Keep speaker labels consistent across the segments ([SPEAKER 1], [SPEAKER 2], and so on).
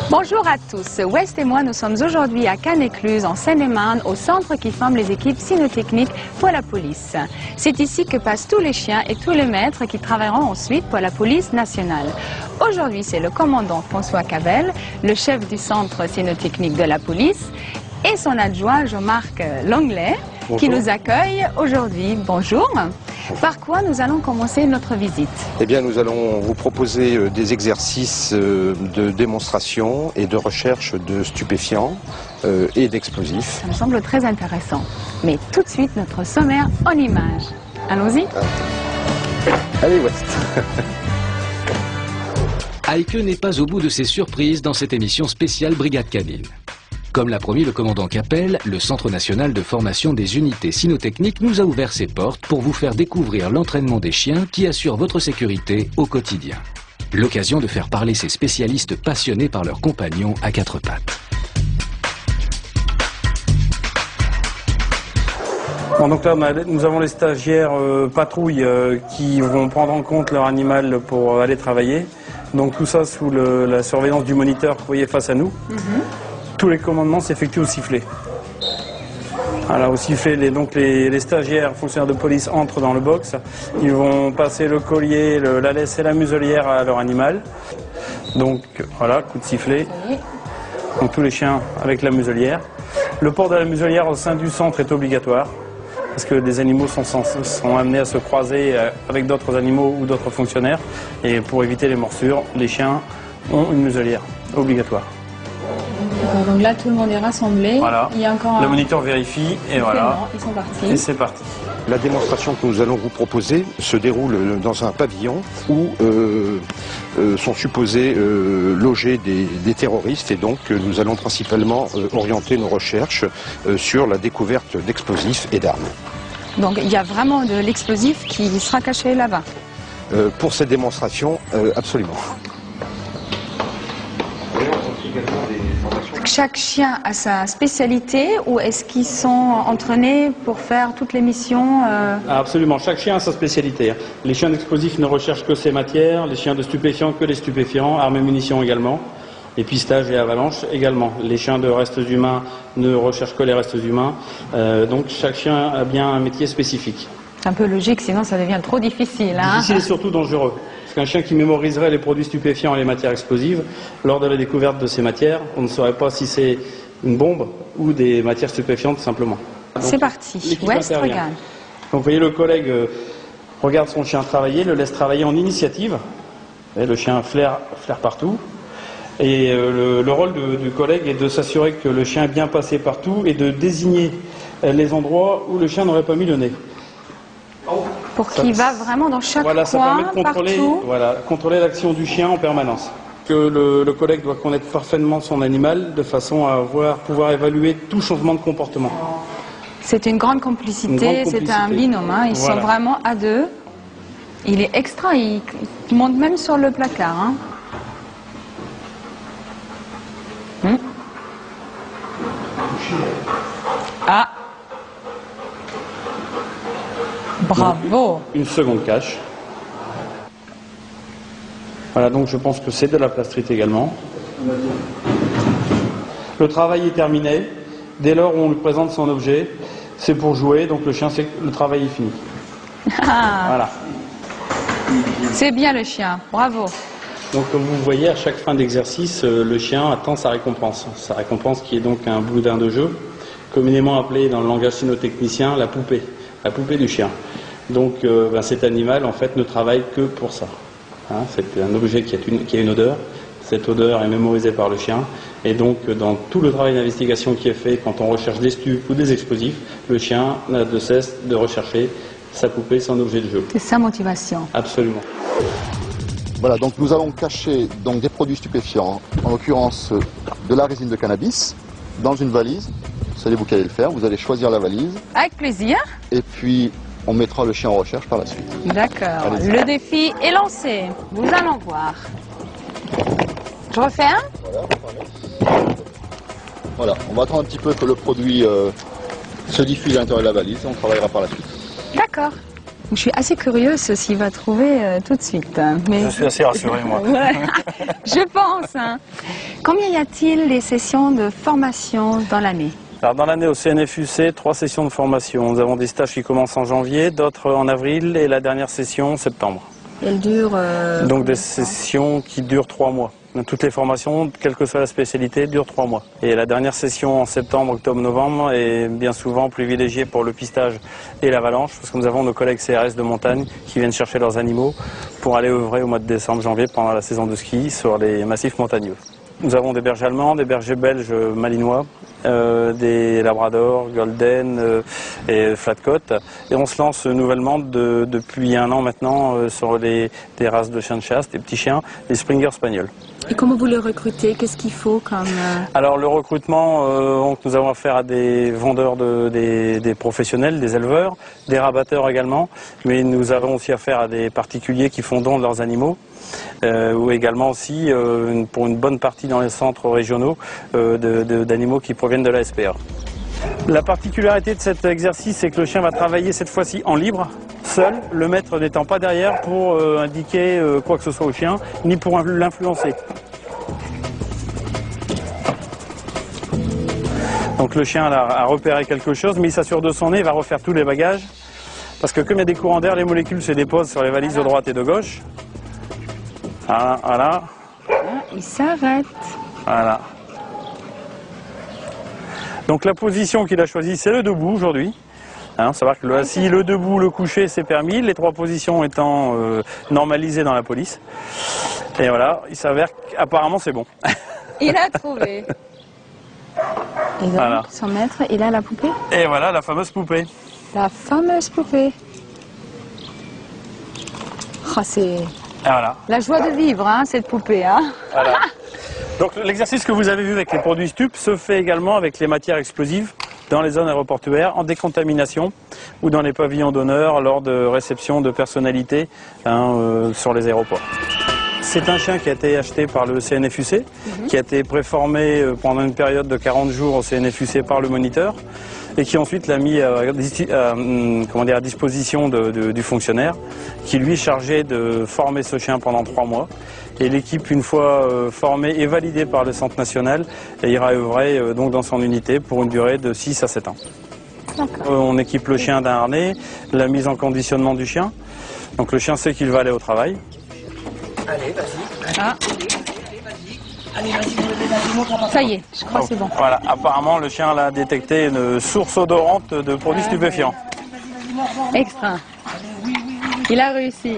[SPEAKER 1] Bonjour à tous, West et moi nous sommes aujourd'hui à Cannes-Écluse en Seine-et-Marne au centre qui forme les équipes cynotechniques pour la police. C'est ici que passent tous les chiens et tous les maîtres qui travailleront ensuite pour la police nationale. Aujourd'hui c'est le commandant François Cabel, le chef du centre cynotechnique de la police et son adjoint Jean-Marc Langlais qui nous accueille aujourd'hui. Bonjour. Par quoi nous allons commencer notre visite?
[SPEAKER 2] Eh bien, nous allons vous proposer des exercices de démonstration et de recherche de stupéfiants et d'explosifs.
[SPEAKER 1] Ça me semble très intéressant. Mais tout de suite, notre sommaire en images. Allons-y.
[SPEAKER 2] Allez, West.
[SPEAKER 3] Heike n'est pas au bout de ses surprises dans cette émission spéciale Brigade Canine. Comme l'a promis le commandant Capel, le Centre national de formation des unités cynotechniques nous a ouvert ses portes pour vous faire découvrir l'entraînement des chiens qui assurent votre sécurité au quotidien. L'occasion de faire parler ces spécialistes passionnés par leurs compagnons à quatre pattes.
[SPEAKER 4] Bon, donc là, nous avons les stagiaires patrouilles qui vont prendre en compte leur animal pour aller travailler. Donc tout ça sous la surveillance du moniteur que vous voyez face à nous. Tous les commandements s'effectuent au sifflet. Voilà, au sifflet, les stagiaires fonctionnaires de police entrent dans le box. Ils vont passer le collier, la laisse et la muselière à leur animal. Donc voilà, coup de sifflet. Donc tous les chiens avec la muselière. Le port de la muselière au sein du centre est obligatoire parce que des animaux sont amenés à se croiser avec d'autres animaux ou d'autres fonctionnaires. Et pour éviter les morsures, les chiens ont une muselière obligatoire.
[SPEAKER 1] Donc là, tout le monde est rassemblé.
[SPEAKER 4] Voilà.
[SPEAKER 1] Il y a encore
[SPEAKER 4] le moniteur vérifie et voilà.
[SPEAKER 1] Ils sont partis.
[SPEAKER 4] Et c'est parti.
[SPEAKER 2] La démonstration que nous allons vous proposer se déroule dans un pavillon où sont supposés loger des terroristes et donc nous allons principalement orienter nos recherches sur la découverte d'explosifs et d'armes.
[SPEAKER 1] Donc il y a vraiment de l'explosif qui sera caché là-bas.
[SPEAKER 2] Pour cette démonstration, absolument.
[SPEAKER 1] Chaque chien a sa spécialité ou est-ce qu'ils sont entraînés pour faire toutes les missions
[SPEAKER 4] Absolument, chaque chien a sa spécialité. Les chiens d'explosifs ne recherchent que ces matières, les chiens de stupéfiants que les stupéfiants, armes et munitions également, et pistage et avalanche également. Les chiens de restes humains ne recherchent que les restes humains, donc chaque chien a bien un métier spécifique.
[SPEAKER 1] C'est un peu logique, sinon ça devient trop difficile. Hein,
[SPEAKER 4] difficile et surtout dangereux. Parce qu'un chien qui mémoriserait les produits stupéfiants et les matières explosives, lors de la découverte de ces matières, on ne saurait pas si c'est une bombe ou des matières stupéfiantes simplement.
[SPEAKER 1] C'est parti, West regarde.
[SPEAKER 4] Donc vous voyez le collègue regarde son chien travailler, le laisse travailler en initiative. Le chien flaire partout. Et le rôle du collègue est de s'assurer que le chien est bien passé partout et de désigner les endroits où le chien n'aurait pas mis le nez.
[SPEAKER 1] Pour qu'il va vraiment dans chaque coin,
[SPEAKER 4] ça permet de contrôler,
[SPEAKER 1] partout.
[SPEAKER 4] Contrôler l'action du chien en permanence. Que le collègue doit connaître parfaitement son animal de façon à pouvoir évaluer tout changement de comportement.
[SPEAKER 1] C'est une grande complicité, c'est un binôme, hein. Ils sont vraiment à deux. Il est extra, il monte même sur le placard. Hein. Ah! Bravo!
[SPEAKER 4] Une seconde cache. Voilà, donc je pense que c'est de la plastrite également. Le travail est terminé. Dès lors où on lui présente son objet, c'est pour jouer, donc le chien sait que le travail est fini.
[SPEAKER 1] Ah.
[SPEAKER 4] Voilà.
[SPEAKER 1] C'est bien le chien, bravo!
[SPEAKER 4] Donc comme vous voyez, à chaque fin d'exercice, le chien attend sa récompense. Sa récompense qui est donc un boudin de jeu, communément appelé dans le langage cynotechnicien la poupée du chien. Donc cet animal en fait ne travaille que pour ça. Hein, c'est un objet qui a une odeur. Cette odeur est mémorisée par le chien. Et donc dans tout le travail d'investigation qui est fait quand on recherche des stupes ou des explosifs, le chien n'a de cesse de rechercher sa poupée, son objet de jeu.
[SPEAKER 1] C'est sa motivation.
[SPEAKER 4] Absolument.
[SPEAKER 5] Voilà, donc nous allons cacher donc, des produits stupéfiants, en l'occurrence de la résine de cannabis, dans une valise. Savez-vous qu'allez le faire, vous allez choisir la valise.
[SPEAKER 1] Avec plaisir.
[SPEAKER 5] Et puis on mettra le chien en recherche par la suite.
[SPEAKER 1] D'accord, le défi est lancé. Nous allons voir. Je referme.
[SPEAKER 5] Voilà, on va attendre un petit peu que le produit se diffuse à l'intérieur de la valise et on travaillera par la suite.
[SPEAKER 1] D'accord. Je suis assez curieuse s'il va trouver tout de suite. Mais...
[SPEAKER 4] Je suis assez rassuré, moi.
[SPEAKER 1] Ouais, je pense. Hein. Combien y a-t-il des sessions de formation dans l'année?
[SPEAKER 4] Alors dans l'année au CNFUC, 3 sessions de formation. Nous avons des stages qui commencent en janvier, d'autres en avril et la dernière session en septembre.
[SPEAKER 1] Elle dure...
[SPEAKER 4] Donc des sessions qui durent 3 mois. Toutes les formations, quelle que soit la spécialité, durent 3 mois. Et la dernière session en septembre, octobre, novembre est bien souvent privilégiée pour le pistage et l'avalanche, parce que nous avons nos collègues CRS de montagne qui viennent chercher leurs animaux pour aller œuvrer au mois de décembre, janvier, pendant la saison de ski sur les massifs montagneux. Nous avons des bergers allemands, des bergers belges malinois, des labradors, golden et flatcoat. Et on se lance nouvellement depuis un an maintenant sur des races de chiens de chasse, des petits chiens, des Springer Spaniels.
[SPEAKER 1] Et comment vous les recrutez? Qu'est-ce qu'il faut comme...
[SPEAKER 4] Alors le recrutement, nous avons affaire à des vendeurs, des professionnels, des éleveurs, des rabatteurs également, mais nous avons aussi affaire à des particuliers qui font don de leurs animaux. Ou également aussi pour une bonne partie dans les centres régionaux d'animaux qui proviennent de la SPA. La particularité de cet exercice, c'est que le chien va travailler cette fois-ci en libre, seul, le maître n'étant pas derrière pour indiquer quoi que ce soit au chien, ni pour l'influencer. Donc le chien a repéré quelque chose, mais il s'assure de son nez, il va refaire tous les bagages, parce que comme il y a des courants d'air, les molécules se déposent sur les valises de droite et de gauche. Voilà, voilà.
[SPEAKER 1] Il s'arrête.
[SPEAKER 4] Voilà. Donc la position qu'il a choisie, c'est le debout aujourd'hui. Savoir que le assis, le debout, le couché, c'est permis. Les 3 positions étant normalisées dans la police. Et voilà, il s'avère qu'apparemment c'est bon.
[SPEAKER 1] Il a trouvé. Et donc,
[SPEAKER 4] voilà.
[SPEAKER 1] Son maître, il a la poupée?
[SPEAKER 4] Et voilà la fameuse poupée.
[SPEAKER 1] La fameuse poupée. Oh, c'est...
[SPEAKER 4] Voilà.
[SPEAKER 1] La joie de vivre, hein, cette poupée. Hein.
[SPEAKER 4] Voilà. Donc l'exercice que vous avez vu avec les produits STUP se fait également avec les matières explosives dans les zones aéroportuaires, en décontamination ou dans les pavillons d'honneur lors de réception de personnalités sur les aéroports. C'est un chien qui a été acheté par le CNFUC, qui a été préformé pendant une période de 40 jours au CNFUC par le moniteur et qui ensuite l'a mis à disposition du fonctionnaire qui lui est chargé de former ce chien pendant 3 mois. Et l'équipe, une fois formée et validée par le Centre national, ira œuvrer donc dans son unité pour une durée de 6 à 7 ans. On équipe le chien d'un harnais, la mise en conditionnement du chien. Donc le chien sait qu'il va aller au travail.
[SPEAKER 6] Allez, vas-y.
[SPEAKER 1] Ah.
[SPEAKER 6] Allez, vas-y,
[SPEAKER 1] Ça y est, je crois que c'est bon.
[SPEAKER 4] Voilà, apparemment le chien a détecté une source odorante de produits stupéfiants.
[SPEAKER 1] Extra. Il a réussi.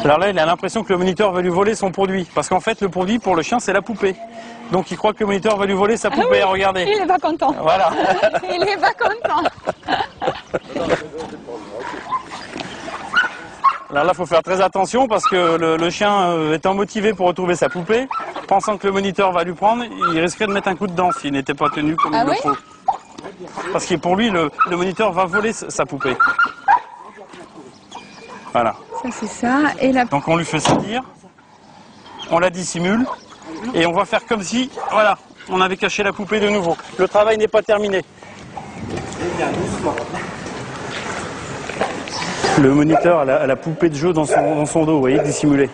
[SPEAKER 4] Alors là, il a l'impression que le moniteur va lui voler son produit. Parce qu'en fait, le produit pour le chien, c'est la poupée. Donc il croit que le moniteur va lui voler sa poupée.
[SPEAKER 1] Ah oui,
[SPEAKER 4] regardez.
[SPEAKER 1] Il n'est pas content.
[SPEAKER 4] Voilà.
[SPEAKER 1] Il n'est pas content.
[SPEAKER 4] Alors là, il faut faire très attention parce que le chien étant motivé pour retrouver sa poupée, pensant que le moniteur va lui prendre, il risquerait de mettre un coup de dent s'il n'était pas tenu comme il le faut. Parce que pour lui, le moniteur va voler sa poupée. Voilà.
[SPEAKER 1] Ça, c'est ça. Et la...
[SPEAKER 4] Donc on lui fait sortir, on la dissimule et on va faire comme si, voilà, on avait caché la poupée de nouveau. Le travail n'est pas terminé. Le moniteur a la poupée de jeu dans son dos, vous voyez, dissimulée.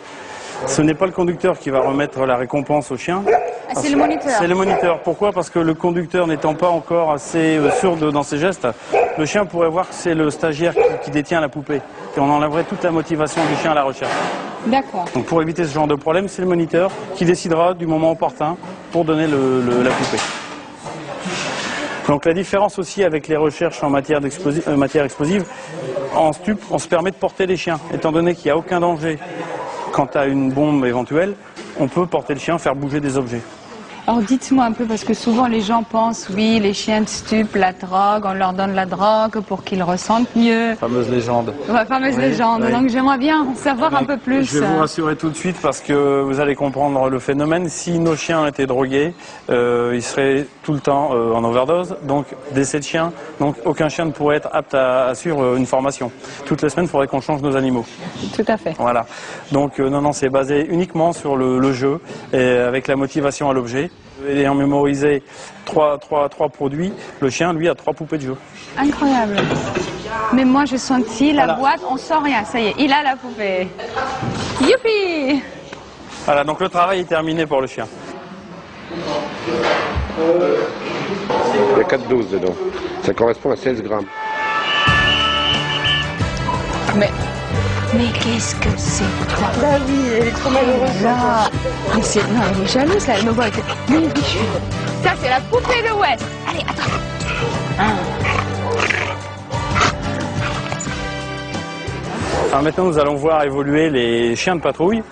[SPEAKER 4] Ce n'est pas le conducteur qui va remettre la récompense au chien.
[SPEAKER 1] Ah, c'est le moniteur.
[SPEAKER 4] C'est le moniteur. Pourquoi? Parce que le conducteur n'étant pas encore assez sûr dans ses gestes, le chien pourrait voir que c'est le stagiaire qui détient la poupée. Et on enlèverait toute la motivation du chien à la recherche.
[SPEAKER 1] D'accord.
[SPEAKER 4] Donc pour éviter ce genre de problème, c'est le moniteur qui décidera du moment opportun pour donner la poupée. Donc la différence aussi avec les recherches en matière explosive, en stup, on se permet de porter les chiens. Étant donné qu'il n'y a aucun danger quant à une bombe éventuelle, on peut porter le chien, faire bouger des objets.
[SPEAKER 1] Alors dites-moi un peu, parce que souvent les gens pensent, oui, les chiens de stup, la drogue, on leur donne la drogue pour qu'ils ressentent mieux.
[SPEAKER 4] Fameuse légende.
[SPEAKER 1] La fameuse légende.
[SPEAKER 4] Oui.
[SPEAKER 1] Donc j'aimerais bien en savoir un peu plus.
[SPEAKER 4] Je vais vous rassurer tout de suite parce que vous allez comprendre le phénomène. Si nos chiens étaient drogués, ils seraient tout le temps en overdose, donc décès de chien. Donc aucun chien ne pourrait être apte à suivre une formation. Toutes les semaines, il faudrait qu'on change nos animaux.
[SPEAKER 1] Tout à fait.
[SPEAKER 4] Voilà. Donc non, c'est basé uniquement sur le jeu et avec la motivation à l'objet. Ayant mémorisé trois produits, le chien, lui, a 3 poupées de jeu.
[SPEAKER 1] Incroyable. Mais moi, j'ai senti la
[SPEAKER 4] Voilà.
[SPEAKER 1] boîte, on sent rien. Ça y est, il a la poupée. Youpi!
[SPEAKER 4] Voilà, donc le travail est terminé pour le chien.
[SPEAKER 2] Il y a 4 doses dedans. Ça correspond à 16 grammes.
[SPEAKER 1] Mais qu'est-ce que c'est toi?
[SPEAKER 7] Bah oui, elle est trop malheureuse.
[SPEAKER 1] Là. Mais c'est... Non, elle est jalouse, là. Elle me voit. Elle fait... Oui, oui, ça, c'est la poupée de West. Allez, attends.
[SPEAKER 4] Alors maintenant, nous allons voir évoluer les chiens de patrouille.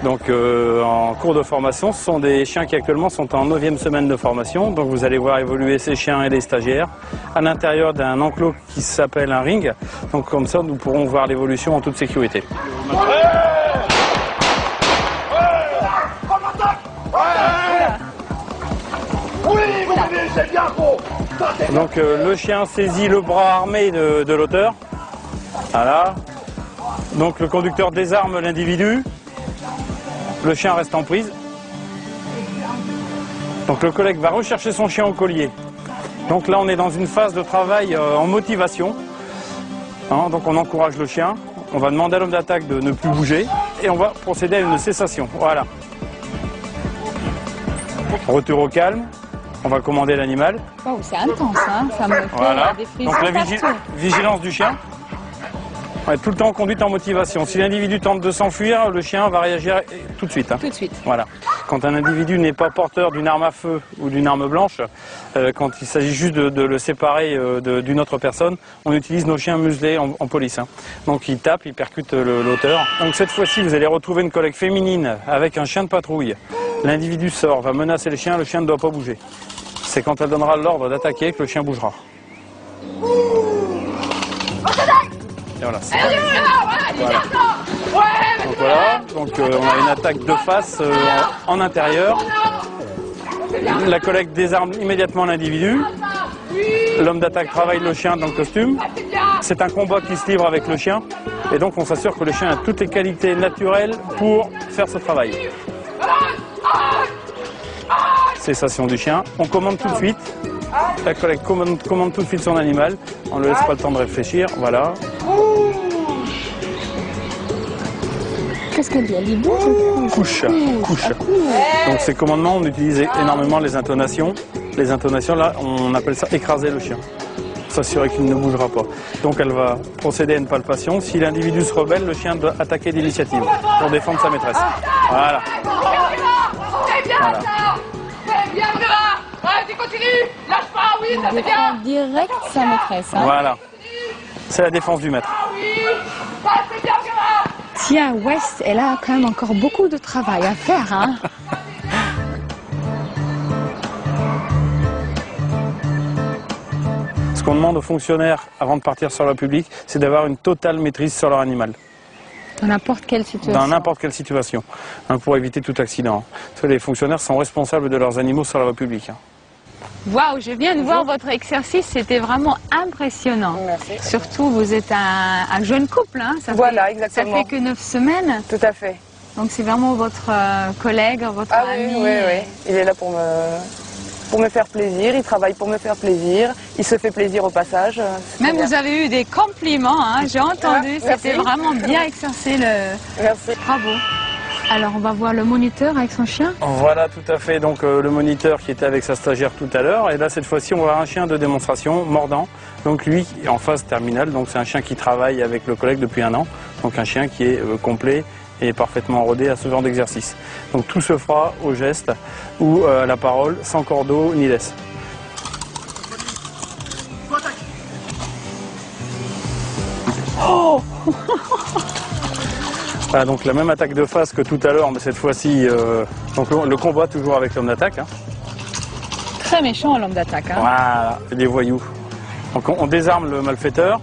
[SPEAKER 4] Donc en cours de formation, ce sont des chiens qui actuellement sont en 9e semaine de formation. Donc vous allez voir évoluer ces chiens et les stagiaires à l'intérieur d'un enclos qui s'appelle un ring. Donc comme ça, nous pourrons voir l'évolution en toute sécurité. Donc le chien saisit le bras armé de l'auteur. Voilà. Donc le conducteur désarme l'individu. Le chien reste en prise. Donc le collègue va rechercher son chien au collier. Donc là on est dans une phase de travail en motivation. Hein, donc on encourage le chien. On va demander à l'homme d'attaque de ne plus bouger. Et on va procéder à une cessation. Voilà. Retour au calme. On va commander l'animal.
[SPEAKER 1] Oh, c'est intense, hein. Ça me fait
[SPEAKER 4] Voilà.
[SPEAKER 1] des frissons
[SPEAKER 4] Donc la
[SPEAKER 1] partout.
[SPEAKER 4] vigilance du chien. Ouais, tout le temps conduite en motivation. Si l'individu tente de s'enfuir, le chien va réagir tout de suite. Hein.
[SPEAKER 1] Tout de suite.
[SPEAKER 4] Voilà. Quand un individu n'est pas porteur d'une arme à feu ou d'une arme blanche, quand il s'agit juste de le séparer d'une autre personne, on utilise nos chiens muselés en police. Hein. Donc il tape, il percute l'auteur. Donc cette fois-ci, vous allez retrouver une collègue féminine avec un chien de patrouille. L'individu sort, va menacer le chien ne doit pas bouger. C'est quand elle donnera l'ordre d'attaquer que le chien bougera. Et voilà. Voilà. Donc on a une attaque de face en intérieur. La collègue désarme immédiatement l'individu. L'homme d'attaque travaille le chien dans le costume. C'est un combat qui se livre avec le chien. Et donc on s'assure que le chien a toutes les qualités naturelles pour faire ce travail. Cessation du chien. On commande tout de suite. La collègue commande tout de suite son animal. On ne laisse pas le temps de réfléchir. Voilà.
[SPEAKER 1] Qu'est-ce qu'elle dit? Elle dit bouge.
[SPEAKER 4] Couche. Donc ces commandements, on utilise énormément les intonations. Les intonations, là, on appelle ça écraser le chien. S'assurer qu'il ne bougera pas. Donc elle va procéder à une palpation. Si l'individu se rebelle, le chien doit attaquer d'initiative pour défendre sa maîtresse. Voilà. Voilà.
[SPEAKER 1] Défend direct sa maîtresse. Hein.
[SPEAKER 4] Voilà. C'est la défense du maître.
[SPEAKER 1] Tiens, West, elle a quand même encore beaucoup de travail à faire. Hein.
[SPEAKER 4] Ce qu'on demande aux fonctionnaires avant de partir sur la public, c'est d'avoir une totale maîtrise sur leur animal.
[SPEAKER 1] Dans n'importe quelle situation.
[SPEAKER 4] Dans n'importe quelle situation, hein, pour éviter tout accident. Parce que les fonctionnaires sont responsables de leurs animaux sur la voie publique. Hein.
[SPEAKER 1] Waouh, je viens de voir votre exercice, c'était vraiment impressionnant.
[SPEAKER 7] Merci.
[SPEAKER 1] Surtout, vous êtes un jeune couple, hein,
[SPEAKER 7] Voilà, exactement.
[SPEAKER 1] Ça fait que 9 semaines,
[SPEAKER 7] Tout à fait.
[SPEAKER 1] donc c'est vraiment votre collègue, votre
[SPEAKER 7] Ah
[SPEAKER 1] ami.
[SPEAKER 7] oui, oui, oui. Il est là pour me faire plaisir, il travaille pour me faire plaisir, il se fait plaisir au passage.
[SPEAKER 1] Même vous avez eu des compliments, hein, j'ai entendu,
[SPEAKER 7] Ah,
[SPEAKER 1] c'était
[SPEAKER 7] merci.
[SPEAKER 1] vraiment bien exercé.
[SPEAKER 7] Merci.
[SPEAKER 1] Bravo. Alors on va voir le moniteur avec son chien.
[SPEAKER 4] Voilà, tout à fait. Donc le moniteur qui était avec sa stagiaire tout à l'heure. Et là, cette fois-ci, on va avoir un chien de démonstration, mordant. Donc lui, en phase terminale. Donc c'est un chien qui travaille avec le collègue depuis 1 an. Donc un chien qui est complet et parfaitement rodé à ce genre d'exercice. Donc tout se fera au geste ou à la parole, sans cordeau ni laisse.
[SPEAKER 1] Oh.
[SPEAKER 4] Voilà, donc la même attaque de face que tout à l'heure, mais cette fois-ci, donc le combat toujours avec l'homme d'attaque. Hein.
[SPEAKER 1] Très méchant l'homme d'attaque. Hein.
[SPEAKER 4] Voilà, des voyous. Donc on désarme le malfaiteur.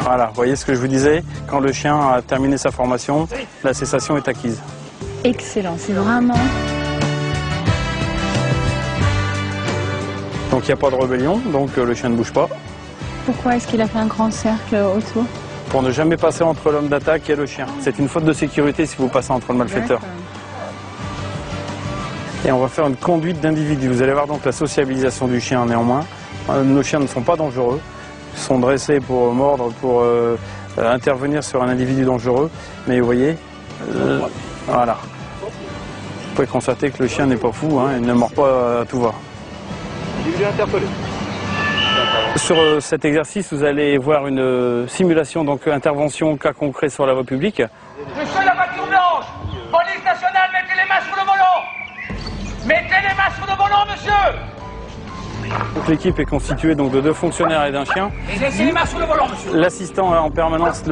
[SPEAKER 4] Voilà, vous voyez ce que je vous disais, quand le chien a terminé sa formation, la cessation est acquise.
[SPEAKER 1] Excellent, c'est vraiment...
[SPEAKER 4] Donc il n'y a pas de rébellion, donc le chien ne bouge pas.
[SPEAKER 1] Pourquoi est-ce qu'il a fait un grand cercle autour?
[SPEAKER 4] Pour ne jamais passer entre l'homme d'attaque et le chien. C'est une faute de sécurité si vous passez entre le malfaiteur. Et on va faire une conduite d'individu. Vous allez voir donc la sociabilisation du chien néanmoins. Nos chiens ne sont pas dangereux. Ils sont dressés pour mordre, pour intervenir sur un individu dangereux. Mais vous voyez, voilà. Vous pouvez constater que le chien n'est pas fou, hein, il ne mord pas à tout va.
[SPEAKER 2] Individu interpellé.
[SPEAKER 4] Sur cet exercice, vous allez voir une simulation, donc intervention cas concret sur la voie publique.
[SPEAKER 6] Monsieur la voiture blanche, police nationale, mettez les mains sur le volant. Mettez les mains sur le volant, monsieur.
[SPEAKER 4] L'équipe est constituée donc de 2 fonctionnaires et d'un chien.
[SPEAKER 6] Et laissez les mains sur le volant, monsieur.
[SPEAKER 4] L'assistant a en permanence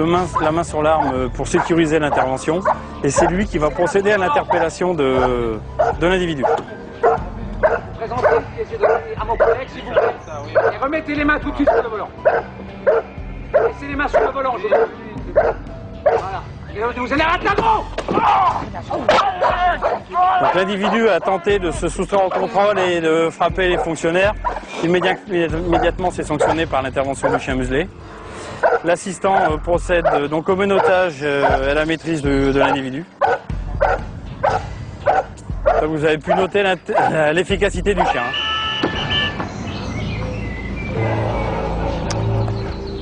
[SPEAKER 4] la main sur l'arme pour sécuriser l'intervention. Et c'est lui qui va procéder à l'interpellation de l'individu.
[SPEAKER 6] Présentez les données à mon collègue, s'il vous plaît. Et remettez les mains tout de suite sur le volant. Laissez les mains sur le volant, je vous dis. Voilà. Et vous allez arrêter la gros.
[SPEAKER 4] Donc l'individu a tenté de se soustraire au contrôle et de frapper les fonctionnaires. Immédiatement, c'est sanctionné par l'intervention du chien muselé. L'assistant procède donc au menottage à la maîtrise de l'individu. Vous avez pu noter l'efficacité du chien.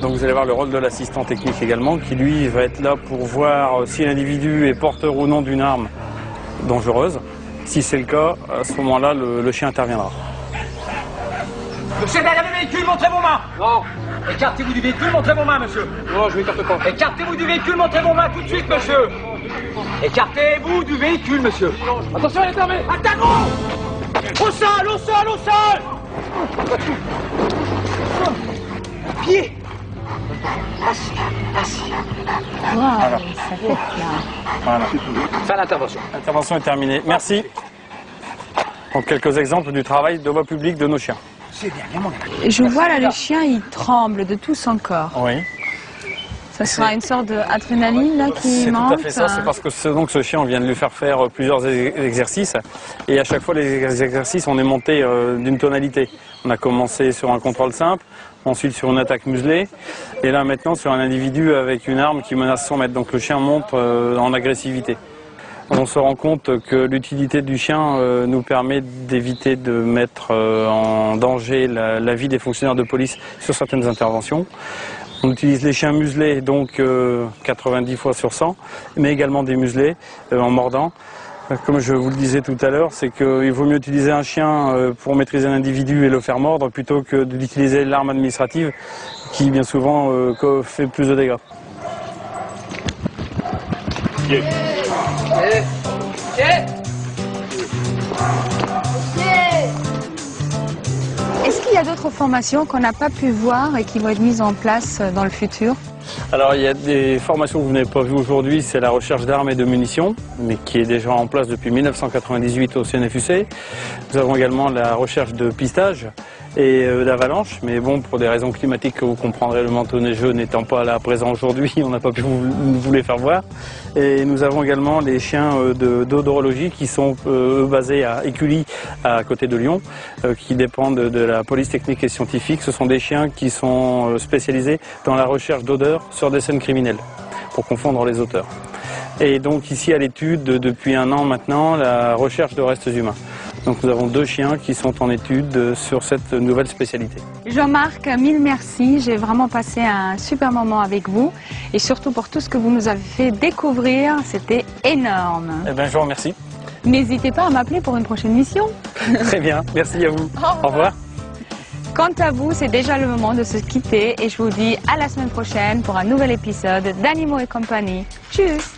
[SPEAKER 4] Donc vous allez voir le rôle de l'assistant technique également, qui lui va être là pour voir si l'individu est porteur ou non d'une arme dangereuse. Si c'est le cas, à ce moment-là, le chien interviendra.
[SPEAKER 6] Monsieur derrière le véhicule, montrez vos mains. Non. Écartez-vous du véhicule, montrez vos mains, monsieur.
[SPEAKER 2] Non, je m'écarte pas.
[SPEAKER 6] Écartez-vous du véhicule, montrez vos mains tout de suite, monsieur. Écartez-vous du véhicule, monsieur. Attention, il est fermé. Attaquons. Au sol, au sol, au sol. Pied. Assis.
[SPEAKER 1] Wow, ça fait là.
[SPEAKER 4] Voilà.
[SPEAKER 6] Fin d'intervention.
[SPEAKER 4] L'intervention est terminée. Merci. Donc quelques exemples du travail de voie publique de nos chiens.
[SPEAKER 6] C'est bien, bien mon ami.
[SPEAKER 1] Je vois là le chien, il tremble de tout son corps.
[SPEAKER 4] Oui.
[SPEAKER 1] Ça sera une sorte d'adrénaline là qui
[SPEAKER 4] C'est
[SPEAKER 1] monte.
[SPEAKER 4] tout à fait ça, c'est parce que ce chien, on vient de lui faire plusieurs exercices. Et à chaque fois, les exercices, on est monté d'une tonalité. On a commencé sur un contrôle simple, ensuite sur une attaque muselée, et là maintenant sur un individu avec une arme qui menace son maître. Donc le chien monte en agressivité. On se rend compte que l'utilité du chien nous permet d'éviter de mettre en danger la vie des fonctionnaires de police sur certaines interventions. On utilise les chiens muselés, donc 90 fois sur 100, mais également des muselés en mordant. Comme je vous le disais tout à l'heure, c'est qu'il vaut mieux utiliser un chien pour maîtriser un individu et le faire mordre plutôt que d'utiliser l'arme administrative qui bien souvent fait plus de dégâts.
[SPEAKER 1] Est-ce qu'il y a d'autres formations qu'on n'a pas pu voir et qui vont être mises en place dans le futur?
[SPEAKER 4] Alors il y a des formations que vous n'avez pas vues aujourd'hui, c'est la recherche d'armes et de munitions, mais qui est déjà en place depuis 1998 au CNFUC. Nous avons également la recherche de pistage et d'avalanche, mais bon, pour des raisons climatiques que vous comprendrez, le manteau neigeux n'étant pas là présent aujourd'hui, on n'a pas pu vous les faire voir. Et nous avons également les chiens d'odorologie qui sont basés à Écully, à côté de Lyon, qui dépendent de la police technique et scientifique. Ce sont des chiens qui sont spécialisés dans la recherche d'odeurs sur des scènes criminelles, pour confondre les auteurs. Et donc ici à l'étude, depuis 1 an maintenant, la recherche de restes humains. Donc nous avons 2 chiens qui sont en étude sur cette nouvelle spécialité.
[SPEAKER 1] Jean-Marc, mille merci. J'ai vraiment passé un super moment avec vous et surtout pour tout ce que vous nous avez fait découvrir. C'était énorme.
[SPEAKER 4] Eh bien, je vous remercie.
[SPEAKER 1] N'hésitez pas à m'appeler pour une prochaine mission.
[SPEAKER 4] Très bien, merci à vous. Au revoir.
[SPEAKER 1] Quant à vous, c'est déjà le moment de se quitter et je vous dis à la semaine prochaine pour un nouvel épisode d'Animaux et compagnie. Tchuss!